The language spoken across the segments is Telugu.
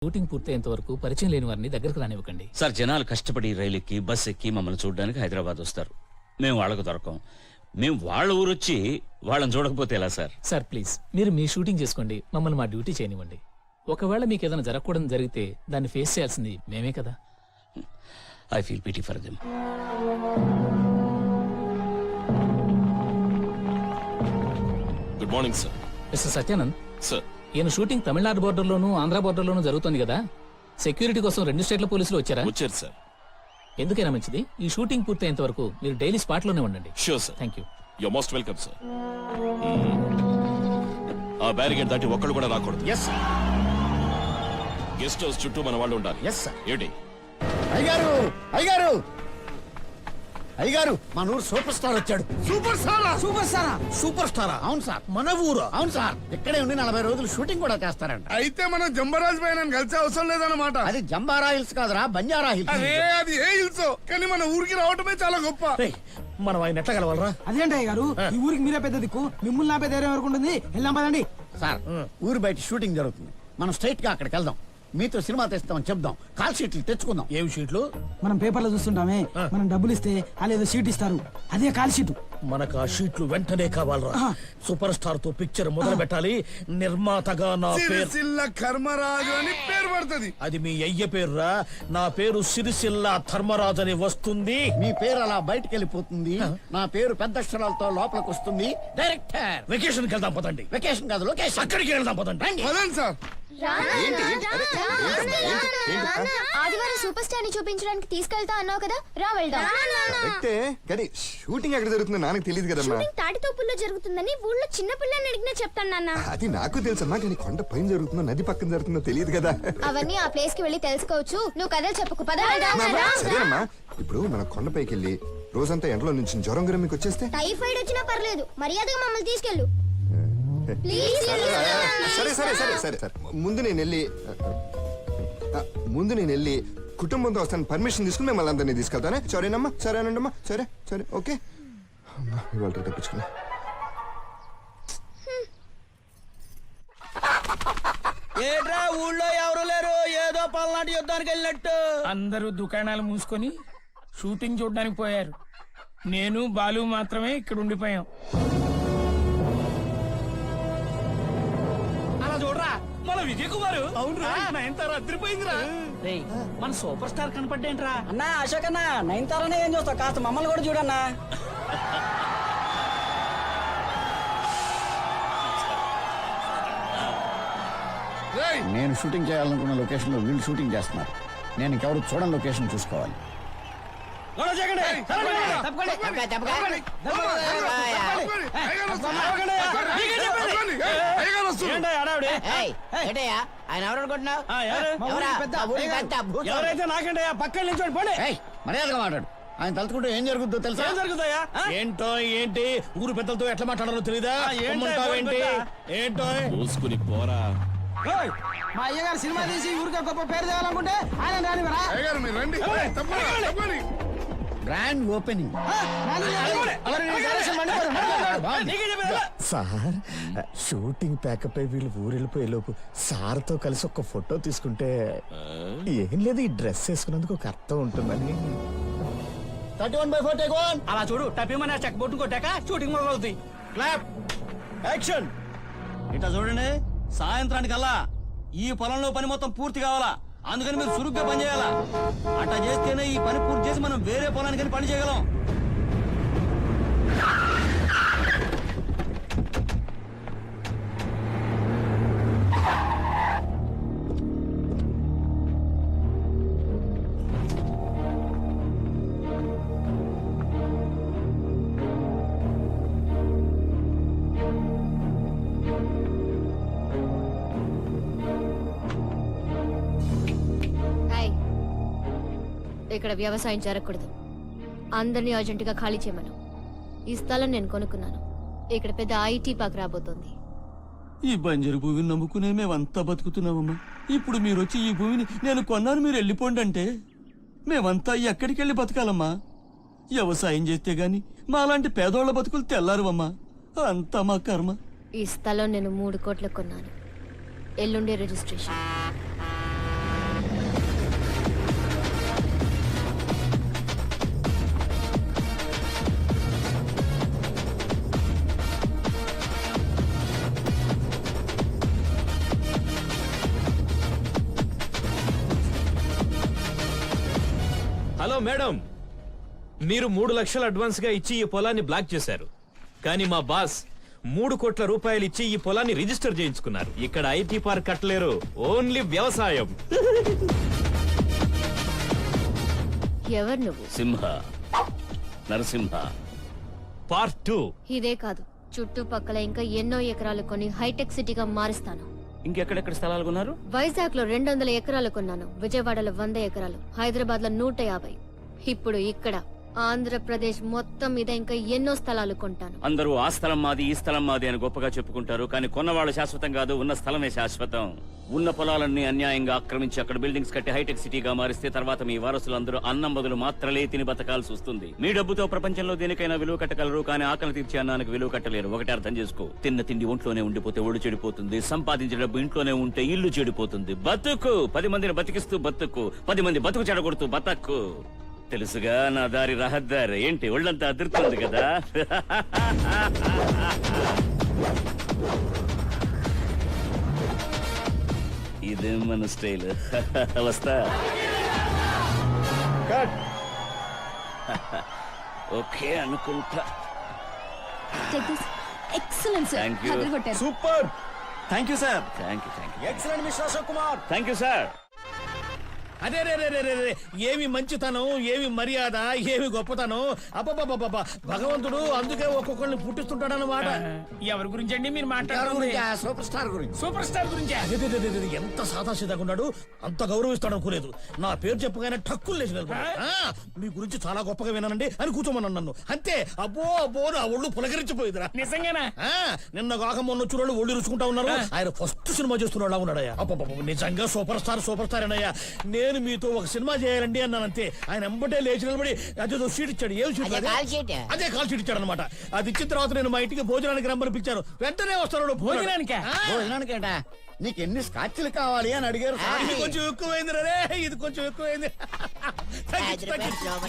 షూటింగ్ పూర్తయ్యేంత వరకు పరిచయం లేని వారిని దగ్గరకు రానివ్వకండి. సార్, జనాలు కష్టపడి రైలు ఎక్కి బస్ ఎక్కి మమ్మల్ని చూడడానికి హైదరాబాద్ వస్తారు. మేము వాళ్ళకు దొరకం. మేము వాళ్ళ ఊరు వచ్చి వాళ్ళని చూడకపోతే ఎలా సార్? సార్ ప్లీజ్, మీరు మీ షూటింగ్ చేసుకోండి, మమ్మల్ని మా డ్యూటీ చేయనివ్వండి. ఒకవేళ మీకు ఏదైనా జరగకూడదు జరిగితే దాన్ని ఫేస్ చేయాల్సింది మేమే కదా. I feel pity for them. Good morning sir. Mister Satyanand sir, ఈయన షూటింగ్ తమిళనాడు బోర్డర్లోనూ ఆంధ్ర బోర్డర్లోనూ జరుగుతుంది కదా. సెక్యూరిటీ కోసం 2 స్టేట్ల పోలీసులు వచ్చారా? వచ్చారు సార్. ఎందుకైనా మంచిది, ఈ షూటింగ్ పూర్తయ్యేంత వరకు మీరు డైలీ స్పాట్ లోనే ఉండండి. Sure sir. Thank you. You're most welcome sir. ఆ బ్యారికేడ్ దాటి ఒక్కళ్ళు కూడా రాకూడదు. Yes sir. గెస్ట్ హౌస్ చుట్టూ మన వాళ్ళు ఉండాలి. Yes sir. ఏంటి అయ్యగారు, అయ్యగారు, అయ్యగారు, మన ఊరు సూపర్ స్టార్ వచ్చాడు. సూపర్ స్టారా? సూపర్ స్టారా? సూపర్ స్టారా? అవును సార్. మన ఊరు? అవును సార్. ఇక్కడే ఉండి 40 రోజులు షూటింగ్ కూడా చేస్తారంట. అయితే మనం జంబరాజ్ పైన కలిసే అవసరం లేదన్నమాట. అది జంబారా హిల్స్ కాదురా, బంజారా హిల్స్. అరే అది ఏ హిల్స్, కానీ మన ఊరికి రావటమే చాలా గొప్ప. మనం ఆయన ఎట్లా కలవాలరా? అదేంటి గారు, ఈ ఊరికి మీరే పెద్ద దిక్కు, మిమ్మల్ని ఆపే ధైర్యం వరకు ఉంటుంది. వెళ్దాం పదండి. సార్, ఊరు బయట షూటింగ్ జరుగుతుంది, మనం స్ట్రైట్ గా అక్కడికి వెళ్దాం. మీతో సినిమా తెస్తామని చెప్దాం. కాల్ షీట్లు తెచ్చుకుందాం. ఏం షీట్లు? మనం పేపర్లో చూస్తుంటామే, మనం డబ్బులు ఇస్తే వాళ్ళు ఏదో షీట్ ఇస్తారు, అదే కాల్ షీట్. మనకు ఆ షీట్లు వెంటనే కావాలరా. సూపర్ స్టార్ తో పిక్చర్ మొదలు పెట్టాలి. నిర్మాతగా నా పేరు కర్మరాజు అని పేరు పడుతుంది. అది మీ అయ్య పేరురా. నా పేరు సిరిసిల్ల ధర్మరాజు అని వస్తుంది. మీ పేరు అలా బయటకు వెళ్ళిపోతుంది, నా పేరు పెద్ద అక్షరాలతో లోపలికి వస్తుంది. డైరెక్టర్. వెకేషన్ కి వెళ్దాం పదండి. వెకేషన్ కాదు, లొకేషన్. అక్కడికి వెళ్దాం పదండి. పదండి సార్. ఆదివారం సూపర్ స్టార్ ని చూపించడానికి తీసుకెళ్తా అన్నావు కదా, రా వెళ్దాం. అయితే కానీ షూటింగ్ ఎక్కడ జరుగుతుందో నాకు తెలియదు కదమ్మా. షూటింగ్ తాటితోపుల్లో జరుగుతుందని ఊళ్ళో చిన్న పిల్లని అడిగినా చెప్తాను నాన్న. అది నాకు తెలుసమ్మా, కానీ కొండ పైన జరుగుతుందో నది పక్కన జరుగుతుందో తెలియదు కదా. అవన్నీ ఆ ప్లేస్ కి వెళ్ళి తెలుసుకోవచ్చు. నువ్వు కథలు చెప్పుకు పద. సరేనమ్మా, ఇప్పుడు మనం కొండపైకి వెళ్ళి రోజంతా ఎండలో నుంచి జ్వరం గిరం మీకు వచ్చేస్తే? టైఫాయిడ్ వచ్చినా పర్లేదు, మర్యాదగా మమ్మల్ని తీసుకెళ్ళు. సరే సరే సరే సరే సరే ముందు నేను వెళ్ళి కుటుంబంతో వస్తాను, పర్మిషన్ తీసుకుని మిమ్మల్ని అందరినీ తీసుకెళ్తానే. సరేనమ్మా, సరేనండమ్మా, సరే సరే ఓకే. ఇవాళ తప్పించుకున్నా. ఏట్రా ఊళ్ళో ఎవరు లేరు, ఏదో పల్నాటి యుద్ధానికి వెళ్ళినట్టు. అందరూ దుకాణాలు మూసుకొని షూటింగ్ చూడడానికి పోయారు. నేను బాలు మాత్రమే ఇక్కడ ఉండిపోయాం. అలా చూడరా మన విజయ్ కుమార్. అవునురా, నయనతార అదిరిపోయిందిరా. మన సూపర్ స్టార్ కనపడ్డేంట్రా? అన్నా అశోక్ అన్న, నయనతారనే ఏం చూస్తావు, కాస్త మమ్మల్ని కూడా చూడన్నా. నేను షూటింగ్ చేయాలనుకున్న లొకేషన్ లో వీళ్ళు షూటింగ్ చేస్తున్నారు. నేను ఇంకెవరు చూడని లొకేషన్ చూసుకోవాలి. ఆయన ఎవరు అనుకుంటున్నావు? ఎవరైతే నాకంటే పక్కన నిల్చోండి, పోండి. మర్యాదగా మాట్లాడు. ఆయన తలుచుకుంటే ఏం జరుగుతుందో తెలుసా? ఏం జరుగుతాయా? ఏంటో ఏంటి, ఊరు పెద్దలతో ఎట్లా మాట్లాడాలో తెలీదా? ఏంటో మూసుకుని పోరా. మా అయ్యగారు సినిమా తీసి ఊరికే గొప్ప పేరు తేవాలనుకుంటే ఆయన రానివరా? Grand opening. Sir, shooting pack up అయి వీళ్ళు ఊరెళ్ళిపోయే లోపు సార్తో కలిసి ఒక ఫోటో తీసుకుంటే ఏం లేదు, ఈ డ్రెస్ వేసుకున్నందుకు ఒక అర్థం ఉంటుందని. 31/4 take 1. అలా చూడు, టప్పిమని చెక్ బొట్టు కొట్టాక షూటింగ్ మొదలవుతుంది. క్లాప్. యాక్షన్. ఇట్లా చూడండి, సాయంత్రానికల్లా ఈ పొలంలో పని మొత్తం పూర్తి కావాలా. అందుకని మీరు చురుగ్గా పని చేయాలా. అట్లా చేస్తేనే ఈ పని పూర్తి చేసి మనం వేరే పొలానికి పని చేయగలం. ఇక్కడ వ్యవసాయం జరగకూడదు, అందరినీ అర్జెంటుగా ఖాళీ చేయమను. ఈ స్థలం నేను కొనుక్కున్నాను, ఇక్కడ పెద్ద ఐటీ పార్క్ రాబోతోంది. ఈ బంజరు భూమిని నమ్ముకునే మేమంతా బతుకుతున్నామమ్మా. ఇప్పుడు మీరు వచ్చి ఈ భూమిని నేను కొన్నాను మీరు వెళ్ళిపోండి అంటే మేమంతా ఎక్కడికి వెళ్ళి బతకాలమ్మా? వ్యవసాయం చేస్తే గాని మాలాంటి పేదోళ్ల బతుకులు తెల్లారువమ్మా. అంతా మా కర్మ. ఈ స్థలం నేను 3 కోట్లకు కొన్నాను. ఎల్లుండే రిజిస్ట్రేషన్. హలో మేడం, మీరు 3 లక్షలు అడ్వాన్స్ గా ఇచ్చి ఈ పొలాన్ని బ్లాక్ చేశారు. కానీ మా బాస్ 3 కోట్ల రూపాయలు ఇచ్చి ఈ పొలాన్ని రిజిస్టర్ చేయించుకున్నారు. ఇక్కడ ఐటీ పార్క్ కట్టలేరు, ఓన్లీ వ్యవసాయం. ఎవరు నువ్వు? సింహ, నరసింహ. పార్ట్ 2. ఇదే కాదు, చుట్టుపక్కల ఇంకా ఎన్నో ఎకరాలు కొని హైటెక్ సిటీగా మారుస్తాను. ఇంకెక్కడెక్కడ స్థలాలు కొన్నారు? వైజాగ్ లో 200 ఎకరాలు కొన్నాను, విజయవాడలో 100 ఎకరాలు, హైదరాబాద్ లో 150. ఇప్పుడు ఇక్కడ ఆంధ్రప్రదేశ్ మొత్తం మీద ఇంకా ఎన్నో స్థలాలు కొంటాను. అందరూ ఆ స్థలం మాది, ఈ స్థలం మాది అని గొప్పగా చెప్పుకుంటారు. కానీ కొన్నవాళ్ళు శాశ్వతం కాదు, ఉన్న స్థలమే శాశ్వతం. ఉన్న పొలాలన్నీ అన్యాయంగా ఆక్రమించి అక్కడ బిల్డింగ్స్ కట్టి హైటెక్ సిటీగా మారిస్తే తర్వాత మీ వారసులందరూ అన్నం బదులు మాత్రలే తిని బతకాల్సి వస్తుంది. మీ డబ్బుతో ప్రపంచంలో దేనికైనా విలువ కట్టగలరు, కానీ ఆకలి తీర్చే అన్నానికి విలువ కట్టలేరు. ఒకటి అర్థం చేసుకో, తిన్న తిండి ఒంట్లోనే ఉండిపోతే ఒళ్ళు చెడిపోతుంది, సంపాదించిన డబ్బు ఇంట్లోనే ఉంటే ఇల్లు చెడిపోతుంది. బతుకు, 10 మందిని బతికిస్తూ బతుకు, 10 మంది బతుకు చెడగొడుతూ బతక్కు. తెలుసుగా నా దారి రహదారి. ఏంటి ఒళ్ళంతా అదురుతుంది కదా? ఇదే మన స్టైల్. వస్తా. ఓకే అనుకుంటా. Excellent sir. Thank you. Super. Thank you sir. Thank you. Excellent mister Ashok Kumar. Thank you sir. అదే రే రే రే రే రే, ఏమి మంచితనం, ఏమి మర్యాద, ఏమి గొప్పతనం. అబ్బబ్బబ్బబ్బ, భగవంతుడు అందుకే ఒక్కొక్కరిని పుట్టిస్తుంటాడన్నమాట. ఎవరి గురించి అండి మీరు మాట్లాడుతుంది? సూపర్ స్టార్ గురించి. సూపర్ స్టార్ గురించి. అదే, ఎంత సాదాసీదాగా ఉన్నాడు, అంత గౌరవిస్తాడు అనుకోలేదు. నా పేరు చెప్పగానే టక్కులు లేచి నిలబడ్డాడు. మీ గురించి చాలా గొప్పగా విన్నానండి అని కూర్చోమన్నాను నన్ను. అంతే, అబ్బో అబ్బో నా ఒళ్ళు పులకరించిపోయిందిరా. నిజంగానా? నిన్న కాక మొన్న చూడాలి ఒళ్ళు రుచుకుంటా ఉన్నారు. ఆయన ఫస్ట్ సినిమా చేస్తున్నాడు ఉన్నాడయ్యా. అబ్బబ్బ, నిజంగా సూపర్ స్టార్ అన్నయ్యా. నేను మీతో ఒక సినిమా చేయాలండి అన్నాను. అంతే, ఆయన ఎంబటే లేచి నిలబడి అదేదో సీట్ ఇచ్చాడు. ఏం సీట్? అదే కాల్ షీట్ ఇచ్చాడు అనమాట. అది ఇచ్చిన తర్వాత నేను మా ఇంటికి భోజనానికి రమ్మని పిలిచాను. వెంటనే వస్తాడు. భోజనానికా? భోజనానికేట నీకు ఎన్ని స్కాచ్లు కావాలి అని అడిగారు. ఇది కొంచెం ఎక్కువైంది రే, ఇది కొంచెం ఎక్కువైంది.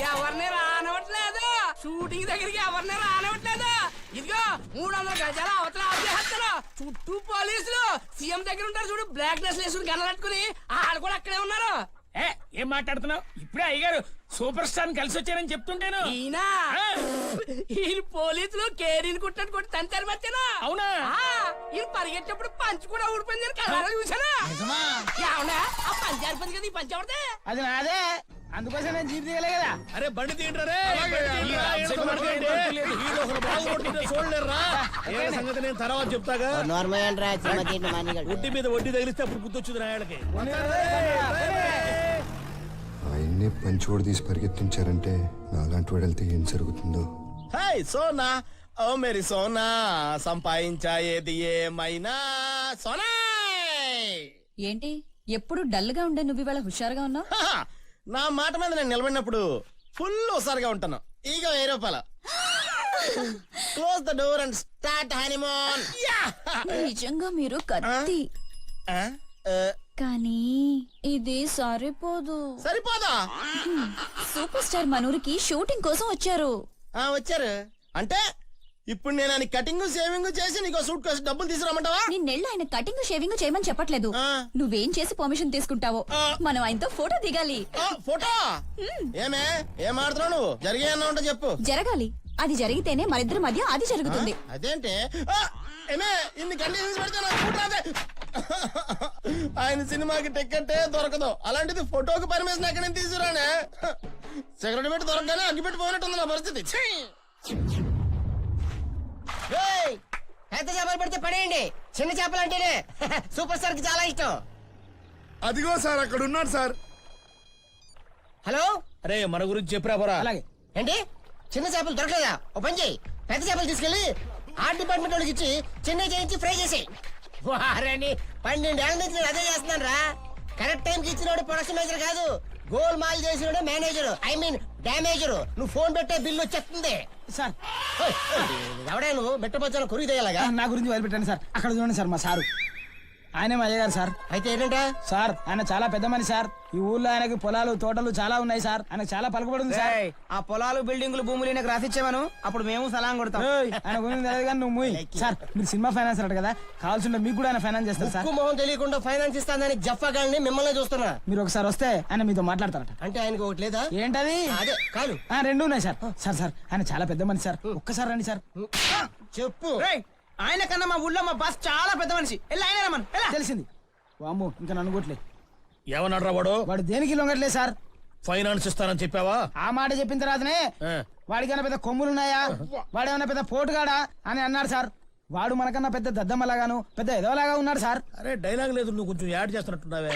ఎవరిని రానవట్లేదు, షూటింగ్ దగ్గరికి ఎవరిని రానవట్లేదు. ఇదిగో 300 గజాల అవతల ఆపేస్తారు. చుట్టూ పోలీసులు, సీఎం దగ్గర ఉంటారు చూడు, బ్లాక్ డ్రెస్ వేసుకుని గనలట్టుకుని, వాళ్ళు కూడా అక్కడే ఉన్నారు. ఏం మాట్లాడుతున్నావు? ఇప్పుడే అయ్యగారు సూపర్ స్టార్ కలిసి వచ్చారని చెప్తుంటేను. ఈయన పోలీసులు కేరీని కుట్టట్టు కొట్టి తంతారు మధ్యన. అవునా? ఈయన పరిగెట్టేప్పుడు పంచి కూడా ఊడిపోయింది. చూసానా? ఆ పంచి ఆడిపోయింది కదా, ఈ పంచి ఎవరిదే? అది నాదే, అందుకోసం నేను జీప్ దిగలే కదా. అరే బండి తీయండి. చూడలేరా సంగతి నేను తర్వాత చెప్తాగా. ఒడ్డి మీద వడ్డీ తగిలిస్తే అప్పుడు గుర్తొచ్చింది రాయలకి. ఆయన్నే పంచోడు తీసి పరిగెత్తించారంటే నాలాంటి వాడు వెళ్తే ఏం జరుగుతుందో. హై సోనా, ఓ మేరీ సోనా, సంపాదించా ఏది ఏమైనా సోనా. ఏంటి ఎప్పుడు డల్ గా ఉండే నువ్వు ఇవాళ హుషారుగా ఉన్నావు? నా మాట మీద నేను నిలబడినప్పుడు ఫుల్ హుషారుగా ఉంటాను. ఇక 1000 రూపాయలు. Close the door and start honeymoon. నిజంగా మీరు కత్తి, కానీ ఇది సరిపోదు. సరిపోదా? సూపర్ స్టార్ మనూరికి షూటింగ్ కోసం వచ్చారు. వచ్చారు అంటే ఇప్పుడు నేను ఆయన కటింగ్ షేవింగ్ చేసి నీకు సూట్ కేసు డబ్బులు తీసుకురామంటావా? నిన్నెళ్ళి ఆయన కటింగ్ షేవింగ్ చేయమని చెప్పట్లేదు. నువ్వేం చేసి పర్మిషన్ తీసుకుంటావో. మనం ఆయనతో ఫోటో దిగాలి. ఫోటో? ఏమే ఏం ఆడుతున్నావు నువ్వు? జరిగే అన్నా ఉంటే చెప్పు. జరగాలి, అది జరిగితేనే మరిద్దరి మధ్య అది జరుగుతుంది. అదేంటే ఏమే ఇన్ని కండిషన్స్ పెడితే నాకు ఫోటో రాదే. ఆయన సినిమాకి టికెట్ దొరకదు, అలాంటిది ఫోటోకి పర్మిషన్ ఎక్కడ నుంచి తీసుకురానే? సిగరెట్ పెట్టి దొరకగానే అగ్గి పెట్టి పోయినట్టుంది నా పరిస్థితి. పెద్ద చేపలు పడితే పడేయండి, చిన్న చేపలు అంటేనే సూపర్ స్టార్ కి చాలా ఇష్టం. అదిగో సార్ అక్కడ ఉన్నాడు సార్. హలో, అరే మన గురించి చెప్పరా పోరా. అలాగే. ఏంటి చిన్న చేపలు దొరకలేదా? ఓ పని చేయి, పెద్ద చేపలు తీసుకెళ్లి ఆర్ట్ డిపార్ట్మెంట్ వాళ్ళకి ఇచ్చి చెన్నై చేయించి ఫ్రై చేసి. వారని 12 ఏళ్ల నుంచి నేను అదే చేస్తున్నాను రా. కరెక్ట్ టైంకి ఇచ్చినోడు ప్రొడక్షన్ మేనేజర్ కాదు, గోల్ మాల్ చేసినోడు మేనేజర్, ఐ మీన్ డామేజర్. నువ్వు ఫోన్ పెట్టే బిల్లు వచ్చేస్తుంది సార్. ఎవడే నువ్వు? బెట్టపచ్చాను కొరికి తెయాలగా. నా గురించి వదిలిపెట్టాను సార్. అక్కడ చూడండి సార్ మా సారు. ఆయనే మా అయ్యగారు సార్. అయితే ఏంటంట సార్ ఆయన చాలా పెద్ద మనిషి సార్. ఈ ఊర్లో ఆయనకి పొలాలు తోటలు చాలా ఉన్నాయి సార్. ఆయనకు చాలా పలుకుబడి ఉంది సార్. ఆ పొలాలు బిల్డింగులు భూములు నాకు రాసిచ్చామను అప్పుడు మేము సలాం కొడతాం. ఆయన గురించి తెలియదు కానీ నువ్వు మూయ్. సార్ మీరు సినిమా ఫైనాన్స్ అంటారు కదా, కావాల్సింటే మీకు కూడా ఆయన ఫైనాన్స్ చేస్తారు సార్. మొహం తెలియకుండా ఫైనాన్స్ ఇస్తానని జఫాగాల్ని మిమ్మల్ని చూస్తున్నా. మీరు ఒకసారి వస్తే ఆయన మీతో మాట్లాడతారట. అంటే ఆయనకి ఒకటి లేదా? ఏంటది? అదే కాదు, రెండు ఉన్నాయి సార్. సార్ సార్ ఆయన చాలా పెద్ద మనిషి సార్. ఒక్కసారి రండి సార్. చెప్పు. ఆయన కన్నా మా ఊళ్ళో మా బాస్ చాలా పెద్ద మనిషి. తెలిసింది. వామ్మో ఇంకా నన్ను కొట్లే. ఏమన్నాడు వాడు? వాడు దేనికి లొంగట్లేదు సార్. ఫైనాన్స్ ఇస్తానని చెప్పావా? ఆ మాట చెప్పిన తర్వాతనే వాడికన్నా పెద్ద కొమ్ములున్నాయా, వాడేమన్నా పెద్ద పోటుగాడా అని అన్నాడు సార్. వాడు మనకన్నా పెద్ద దద్దమ్మలాగాను పెద్ద ఎదవలాగా ఉన్నాడు సార్. అరే డైలాగ్ లేదు, నువ్వు కొంచెం యాడ్ చేస్తున్నట్టున్నావే.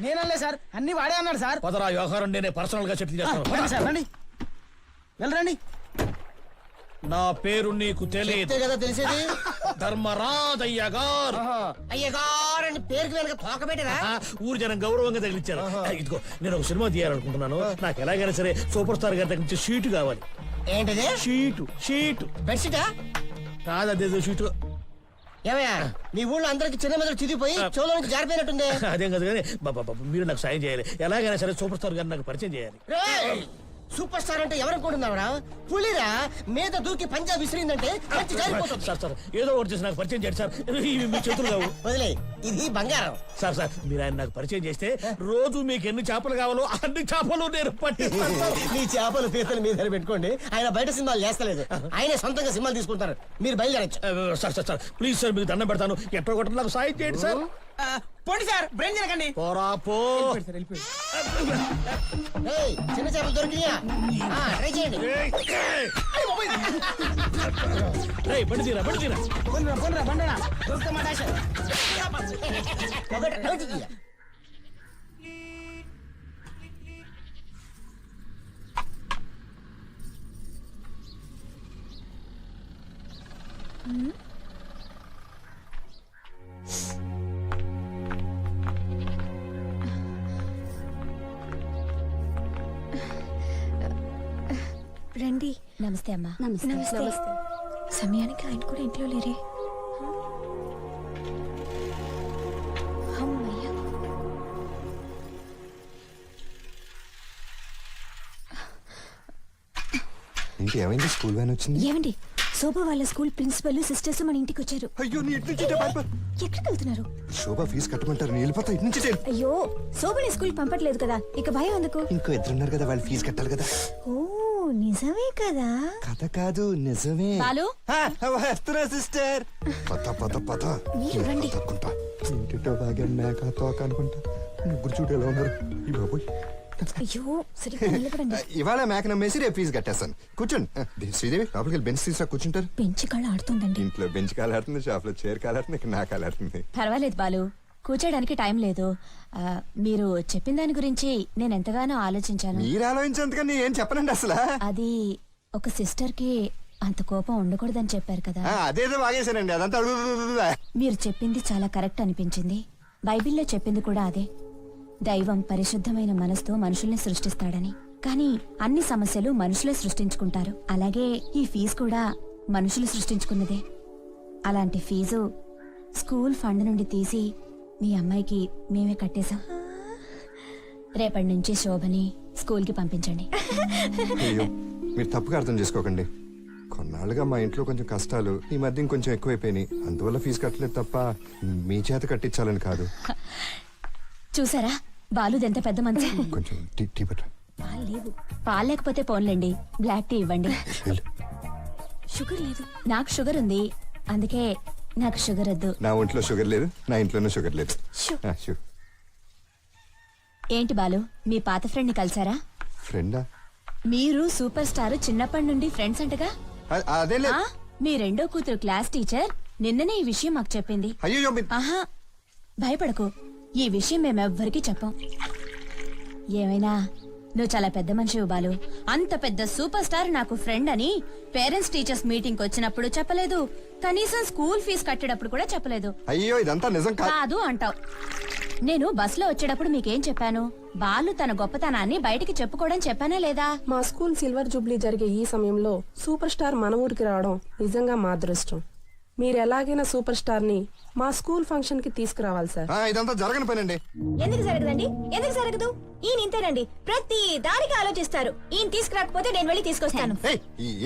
నేనలే సార్, అన్ని వాడే అన్నాడు సార్. పదరా వ్యవహారం నేనే పర్సనల్ గా సెటిల్ చేస్తాను. రండి సార్, రండి వెళ్ళరండి. నా పేరు నీకు తెలియదు కదా తెలిసేది. ధర్మరాజయ్య గారు. అయ్యగారని పేరుకి వెనక తోక పెట్టరా? ఊరు జనం గౌరవంగా తగిలిచ్చారు. ఇదిగో నేను ఒక సినిమా తీయాలనుకుంటున్నాను. నాకు ఎలాగైనా సరే సూపర్ స్టార్ గారి దగ్గర నుంచి షీటు కావాలి. ఏంటిది? షీటు బెడ్షీటా? కాదు, అదేదో షీటు. ఏమయ్యా మీ ఊళ్ళో అందరికి చిన్న మెదడు చిదిపోయి చెవులో నుంచి జారిపోయినట్టుంది. అదేం కాదు కానీ బాబా మీరు నాకు సాయం చేయాలి. ఎలాగైనా సరే సూపర్ స్టార్ గారిని నాకు పరిచయం చేయాలి. సూపర్ స్టార్ అంటే ఎవరనుకుంటున్నావురా? పులిరా మీద దూకి పంజాబ్ విసిరిందంటే మంచి జారిపోతుంది. సార్ ఏదో ఒకటి చేసి నాకు పరిచయం చేయండి సార్. ఇవి మీ చేతులు కావు. వదిలే, ఇది బంగారం. సార్ మీరు ఆయన నాకు పరిచయం చేస్తే రోజు మీకు ఎన్ని చేపలు కావాలో అన్ని చేపలు నేను పట్టి మీ చేపలు పీతలు మీ దగ్గర పెట్టుకోండి. ఆయన బయట సినిమాలు చేస్తలేదు, ఆయనే సొంతంగా సినిమాలు తీసుకుంటారు. మీరు బయలుదేరచ్చు. సార్ ప్లీజ్ సార్ మీకు దండం పెడతాను. ఎట్టో కొట్ట నాకు సాయం చేయండి సార్. పోండి సార్, బ్రెయిన్ తినకండి. పోరా పో. చిన్న చేపలు దొరికినాయా? ట్రై చేయండి. బండి తీరా బండనా దొరికితే మా డాష్. రండి. నమస్తే అమ్మా. నమస్తే. సమయానికి ఆయన కూడా ఇంట్లో లేరే. అమ్మయ్య. ఏమైంది? స్కూల్ వ్యాన్ వచ్చింది. ఏమండి, శోభ వాళ్ళ స్కూల్ ప్రిన్సిపల్ సిస్టర్స్ మన ఇంటికి వచ్చారు. అయ్యో నీ ఇంటి నుంచి ఎక్కడికి వెళ్తున్నారు? శోభ ఫీజు కట్టమంటారు, నీ వెళ్ళిపోతా ఇంటి నుంచి. అయ్యో, శోభని స్కూల్ పంపట్లేదు కదా, ఇక భయం ఎందుకు? ఇంకో ఇద్దరున్నారు కదా, వాళ్ళు ఫీజు కట్టాలి కదా. ఓ నిజమే కదా. కథ కాదు నిజమే. బాలు వస్తున్నా సిస్టర్. పద మీరు రండి. తక్కుంటా ఇంటితో బాగా మేక తోక అనుకుంటా. ముగ్గురు చూడు ఎలా ఉన్నారు. ఈ బాబోయ్. అయ్యో సరిగ్గా నిలబడండి. ఇవాళ మేక నమ్మేసి రేపు ఫీజు కట్టేస్తాను. కూర్చోండి. శ్రీదేవి లోపలికి వెళ్ళి బెంచ్ తీసుకురా, కూర్చుంటారు. బెంచ్ కాళ్ళు ఆడుతుందండి. ఇంట్లో బెంచ్ కాలాడుతుంది, షాప్ లో చైర్ కాలాడుతుంది, ఇక్కడ నా కాలాడుతుంది. పర్వాలేదు బాలు, కూర్చోడానికి టైం లేదు. మీరు చెప్పిన దాని గురించి నేను ఎంతగానో ఆలోచించాను. మీరు ఆలోచించేందుకని ఏం చెప్పనండి అసలు. అది ఒక సిస్టర్ కి అంత కోపం ఉండకూడదని చెప్పారు కదా. అదేదో బాగేశానండి. అదంతా మీరు చెప్పింది చాలా కరెక్ట్ అనిపించింది. బైబిల్లో చెప్పింది కూడా అదే. దైవం పరిశుద్ధమైన మనసుతో మనుషుల్ని సృష్టిస్తాడని. కానీ అన్ని సమస్యలు మనుషులే సృష్టించుకుంటారు. అలాగే ఈ ఫీజు కూడా మనుషులు సృష్టించుకున్నదే. అలాంటి ఫీజు స్కూల్ ఫండ్ నుండి తీసి మీ అమ్మాయికి మేమే కట్టేశాం. రేపటి నుంచి శోభని స్కూల్కి పంపించండి. అయ్యో మీరు తప్పుగా అర్థం చేసుకోకండి. కొన్నాళ్ళుగా మా ఇంట్లో కొంచెం కష్టాలు, ఈ మధ్య ఇంకొంచెం ఎక్కువైపోయినాయి. అందువల్ల ఫీజు కట్టలేదు తప్ప మీ చేత కట్టించాలని కాదు. చూసారా బాలుది ఎంత పెద్ద మనసు. కొంచెం టీ పట్టు. పాలు లేవు. పాలు లేకపోతే పోన్లేండి, బ్లాక్ టీ ఇవ్వండి. షుగర్ లేదు. నాకు షుగర్ ఉంది, అందుకే నాకు షుగర్ వద్దు. నా ఒంట్లో షుగర్ లేదు, నా ఇంట్లోనూ షుగర్ లేదు. ఏంటి బాలు, మీ పాత ఫ్రెండ్ ని కలిసారా? ఫ్రెండా? మీరు సూపర్ స్టార్ చిన్నప్పటి నుండి ఫ్రెండ్స్ అంటగా. అదే మీ రెండో కూతురు క్లాస్ టీచర్ నిన్ననే ఈ విషయం మాకు చెప్పింది. అయ్యో ఆహా భయపడకు, ఈ విషయం మేమెవ్వరికీ చెప్పం. ఏమైనా నువ్వు చాలా పెద్ద మనిషి బాలు. అంత పెద్ద సూపర్ స్టార్ నాకు ఫ్రెండ్ అని పేరెంట్స్ టీచర్స్ మీటింగ్ వచ్చినప్పుడు చెప్పలేదు, కనీసం స్కూల్ ఫీజు కట్టేటప్పుడు కూడా చెప్పలేదు. అయ్యో ఇదంతా నిజం కాదు అంటావు. నేను బస్ లో వచ్చేటప్పుడు మీకేం చెప్పాను? బాలు తన గొప్పతనాన్ని బయటికి చెప్పుకోవడం చెప్పానా లేదా? మా స్కూల్ సిల్వర్ జూబ్లీ జరిగే ఈ సమయంలో సూపర్ స్టార్ మన ఊరికి రావడం నిజంగా మా అదృష్టం. మీరు ఎలాగైనా సూపర్ స్టార్ ని మా స్కూల్ ఫంక్షన్ కి తీసుకురావాలి సార్. ఇదంతా జరగని పనండి. ఎందుకు జరగదండి? ఎందుకు జరగదు? ఈయన ఇంతేనండి, ప్రతి దానికి ఆలోచిస్తారు. ఈయన తీసుకురాకపోతే నేను వెళ్ళి తీసుకొస్తాను.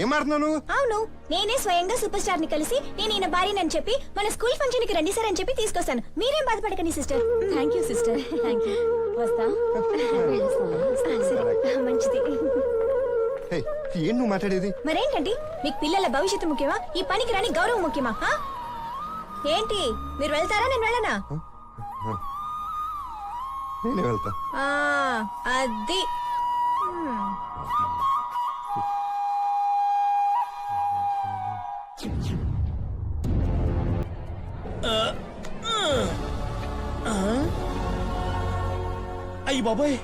ఏం మాట్లాడుతున్నావు నువ్వు? అవును, నేనే స్వయంగా సూపర్ స్టార్ ని కలిసి నేను ఈయన భార్యనని చెప్పి మన స్కూల్ ఫంక్షన్ కి రండి సార్ అని చెప్పి తీసుకొస్తాను. మీరేం బాధపడకండి sister. Thank you sister. Thank you. వస్తా. సరే, మంచిది. ఏం నువ్వు మాట్లాడేది? మరేంటండి, మీకు పిల్లల భవిష్యత్తు ముఖ్యమా, ఈ పనికి రాని గౌరవం ముఖ్యమా? ఏంటి, మీరు వెళ్తారా నేను వెళ్ళనా? నేనే వెళ్తా. అది అయ్యి బాబాయ్,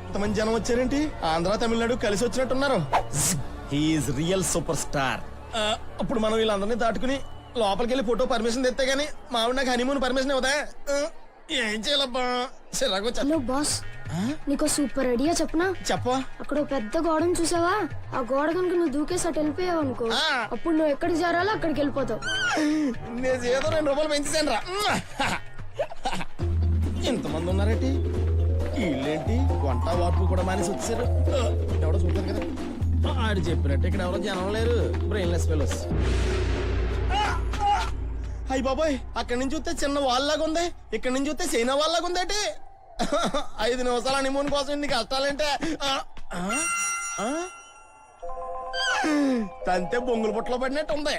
ఇంతమంది జనం వచ్చారేంటి? ఆంధ్ర తమిళనాడు కలిసి వచ్చినట్టున్నారు. He is real super star. అప్పుడు మనం వీళ్ళందరినీ దాటుకుని లోపలికి వెళ్ళి ఫోటో పర్మిషన్ తెస్తే గానీ మావిడ నాకు హనీమూన్ పర్మిషన్ ఇవ్వదా? ఏం చేయాలబ్బా, చిరాకు వచ్చా. హలో బాస్, నీకు సూపర్ ఐడియా చెప్పనా? చెప్పా. అక్కడ ఓ పెద్ద గోడను చూసావా? ఆ గోడ కనుక నువ్వు దూకేసి అటు వెళ్ళిపోయావు అనుకో, అప్పుడు నువ్వు ఎక్కడికి చేరాలో అక్కడికి వెళ్ళిపోతావు. నేను ఏదో 2 రూపాయలు పెంచేసాను రా. ఇంతమంది ఉన్నారేంటి? వీళ్ళేంటి వంట వార్పు కూడా మానేసి వచ్చారు? ఎవడో చూడలేదు కదా. ఆడు చెప్పినట్టు ఇక్కడ ఎవరో జనం లేరు. Brainless fellows. అయ్యి బాబాయ్, అక్కడి నుంచి చూస్తే చిన్న వాళ్ళలాగా ఉంది, ఇక్కడి నుంచి చూస్తే చైనా వాళ్ళలాగా ఉందేటి. 5 నిమిషాలు హనీమూన్ కోసం ఇన్ని కష్టాలంటే తంతే బొంగులు పుట్టలో పడినట్టు ఉంది.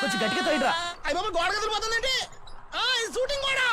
కొంచెం గట్టిగా తోయిడ్రా. అయ్యి బాబా, గోడ కదిలిపోతుందండి. షూటింగ్ కూడా